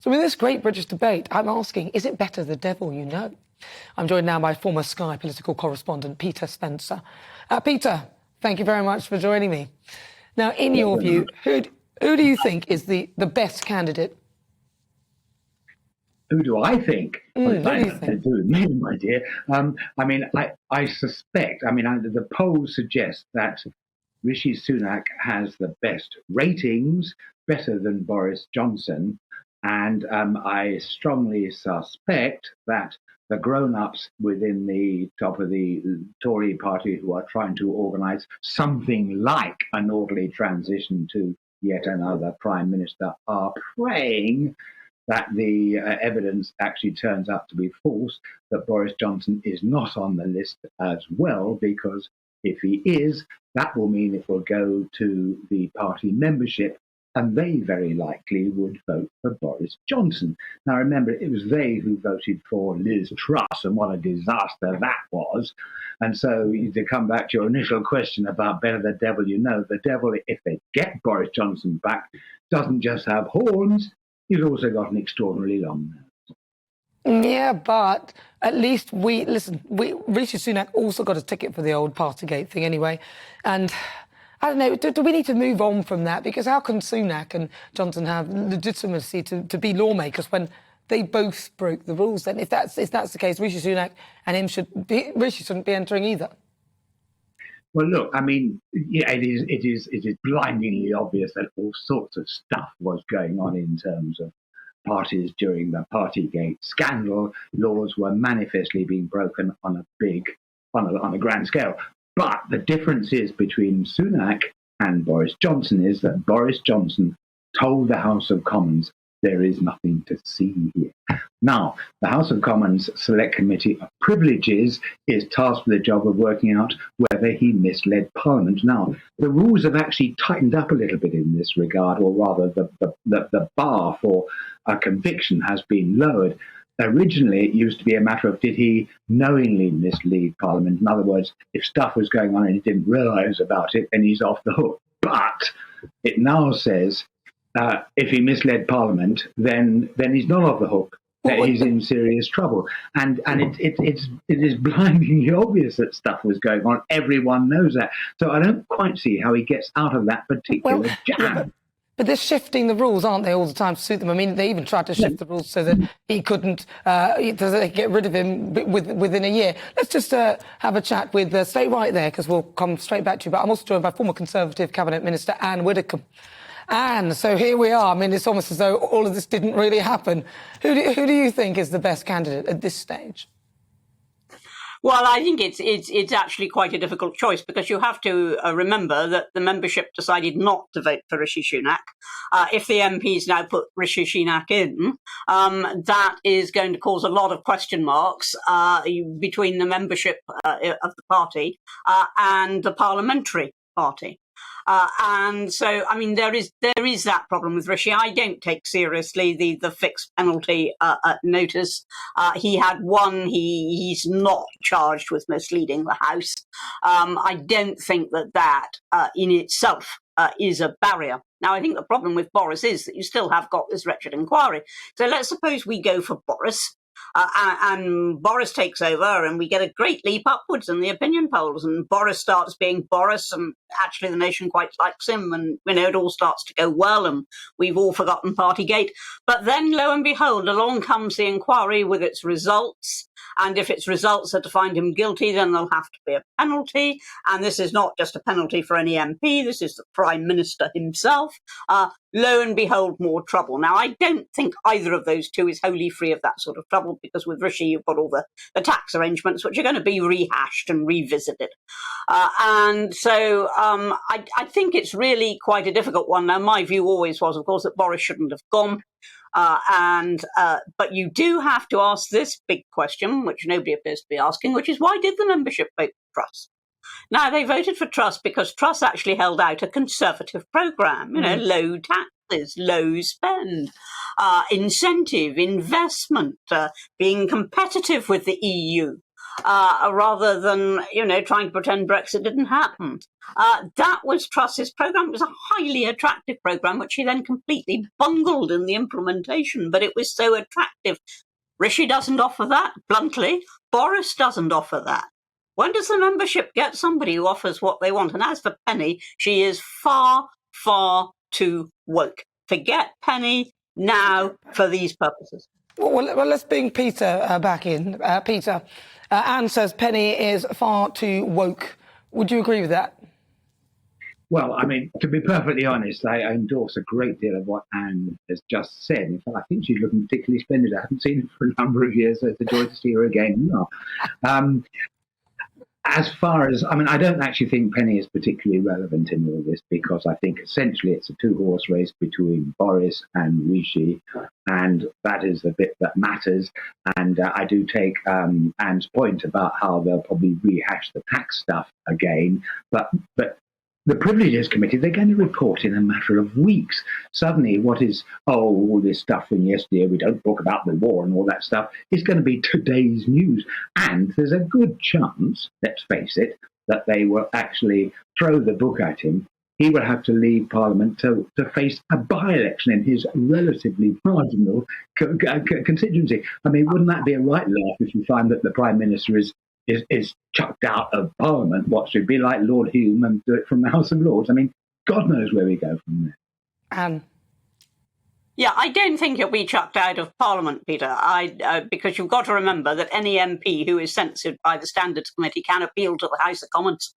So with this great British debate, I'm asking, is it better the devil you know? I'm joined now by former Sky political correspondent Peter Spencer. Peter, thank you very much for joining me. Now, in your view, who do you think is the best candidate? Who do I think? Who do you think? To do with me, my dear. I suspect, the polls suggest that Rishi Sunak has the best ratings, better than Boris Johnson. And I strongly suspect that the grown-ups within the top of the Tory party who are trying to organise something like an orderly transition to yet another prime minister are praying that the evidence actually turns out to be false, that Boris Johnson is not on the list as well, because if he is, that will mean it will go to the party membership, and they very likely would vote for Boris Johnson. Now, remember, it was they who voted for Liz Truss, and what a disaster that was. And so, to come back to your initial question about better the devil you know, the devil, if they get Boris Johnson back, doesn't just have horns, he's also got an extraordinarily long nose. Yeah, but at least Rishi Sunak also got a ticket for the old Partygate thing anyway. And I don't know, do we need to move on from that? Because how can Sunak and Johnson have legitimacy to be lawmakers when they both broke the rules? Then, if that's the case, Rishi Sunak and him Rishi shouldn't be entering either. Well, look, it is blindingly obvious that all sorts of stuff was going on in terms of parties during the Partygate scandal. Laws were manifestly being broken on a grand scale. But the difference is between Sunak and Boris Johnson is that Boris Johnson told the House of Commons there is nothing to see here. Now, the House of Commons Select Committee of Privileges is tasked with the job of working out whether he misled Parliament. Now, the rules have actually tightened up a little bit in this regard, or rather the bar for a conviction has been lowered. Originally, it used to be a matter of did he knowingly mislead Parliament? In other words, if stuff was going on and he didn't realise about it, then he's off the hook. But it now says if he misled Parliament, then he's not off the hook. He's in serious trouble. And it is blindingly obvious that stuff was going on. Everyone knows that. So I don't quite see how he gets out of that particular jam. Yeah, but they're shifting the rules, aren't they, all the time to suit them? I mean, they even tried to shift the rules so that he couldn't get rid of him within a year. Let's just have a chat with, stay right there, because we'll come straight back to you. But I'm also joined by former Conservative Cabinet Minister Anne Widdecombe. Anne, so here we are. I mean, it's almost as though all of this didn't really happen. Who do you think is the best candidate at this stage? Well, I think it's actually quite a difficult choice, because you have to remember that the membership decided not to vote for Rishi Sunak. If the MPs now put Rishi Sunak in, that is going to cause a lot of question marks between the membership of the party and the parliamentary party. And so, I mean, there is that problem with Rishi. I don't take seriously the fixed penalty notice. He had one. He's not charged with misleading the House. I don't think that in itself is a barrier. Now, I think the problem with Boris is that you still have got this wretched inquiry. So let's suppose we go for Boris. And Boris takes over, and we get a great leap upwards in the opinion polls, and Boris starts being Boris, and actually the nation quite likes him, and it all starts to go well, and we've all forgotten Partygate. But then, lo and behold, along comes the inquiry with its results, and if its results are to find him guilty, then there'll have to be a penalty, and this is not just a penalty for any MP, this is the Prime Minister himself. Lo and behold, more trouble. Now, I don't think either of those two is wholly free of that sort of trouble, because with Rishi, you've got all the tax arrangements, which are going to be rehashed and revisited. And so I think it's really quite a difficult one. Now, my view always was, of course, that Boris shouldn't have gone. But you do have to ask this big question, which nobody appears to be asking, which is, why did the membership vote for Truss? Now, they voted for Truss because Truss actually held out a Conservative programme, low taxes, low spend, incentive, investment, being competitive with the EU, rather than, trying to pretend Brexit didn't happen. That was Truss's programme. It was a highly attractive programme, which he then completely bungled in the implementation, but it was so attractive. Rishi doesn't offer that, bluntly. Boris doesn't offer that. When does the membership get somebody who offers what they want? And as for Penny, she is far, far too woke. Forget Penny now for these purposes. Well, let's bring Peter back in. Peter, Anne says Penny is far too woke. Would you agree with that? Well, I mean, to be perfectly honest, I endorse a great deal of what Anne has just said. In fact, I think she's looking particularly splendid. I haven't seen her for a number of years, so it's a joy to see her again now. As far as, I mean, I don't actually think Penny is particularly relevant in all this, because I think essentially it's a two-horse race between Boris and Rishi, and that is the bit that matters. And I do take Anne's point about how they'll probably rehash the tax stuff again, but the Privileges Committee, they're going to report in a matter of weeks. Suddenly, what is, all this stuff from yesterday, we don't talk about the war and all that stuff, is going to be today's news. And there's a good chance, let's face it, that they will actually throw the book at him. He will have to leave Parliament to face a by-election in his relatively marginal constituency. I mean, wouldn't that be a right laugh if you find that the Prime Minister is chucked out of Parliament? What should be like Lord Hume and do it from the House of Lords? I mean, God knows where we go from there. Yeah, I don't think he'll be chucked out of Parliament, Peter, because you've got to remember that any MP who is censored by the Standards Committee can appeal to the House of Commons,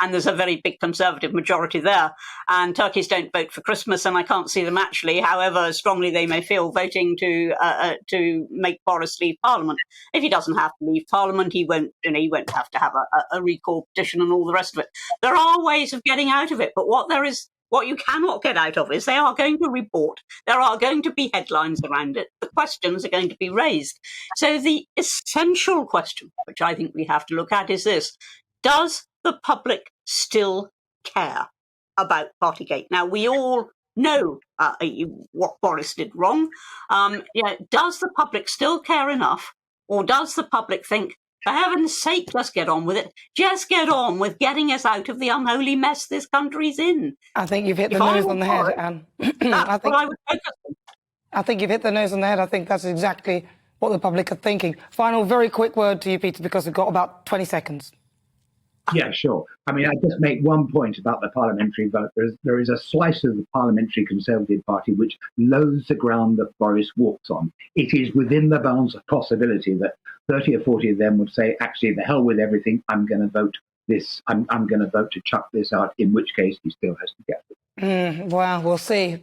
and there's a very big Conservative majority there, and turkeys don't vote for Christmas, and I can't see them actually, however strongly they may feel, voting to make Boris leave Parliament. If he doesn't have to leave Parliament, he won't have to have a recall petition and all the rest of it. There are ways of getting out of it, but what you cannot get out of is they are going to report. There are going to be headlines around it. The questions are going to be raised. So the essential question, which I think we have to look at, is this. Does the public still care about Partygate? Now, we all know what Boris did wrong. Does the public still care enough? Or does the public think, for heaven's sake, just get on with it. Just get on with getting us out of the unholy mess this country's in. I think you've hit the nose on the head, Anne. That's what I would focus on. I think you've hit the nose on the head. I think that's exactly what the public are thinking. Final, very quick word to you, Peter, because we've got about 20 seconds. Yeah, sure. I mean, I just make one point about the parliamentary vote. There is a slice of the Parliamentary Conservative Party which loathes the ground that Boris walks on. It is within the bounds of possibility that 30 or 40 of them would say, actually, the hell with everything, I'm going to vote this. I'm going to vote to chuck this out, in which case he still has to get it. Well, we'll see.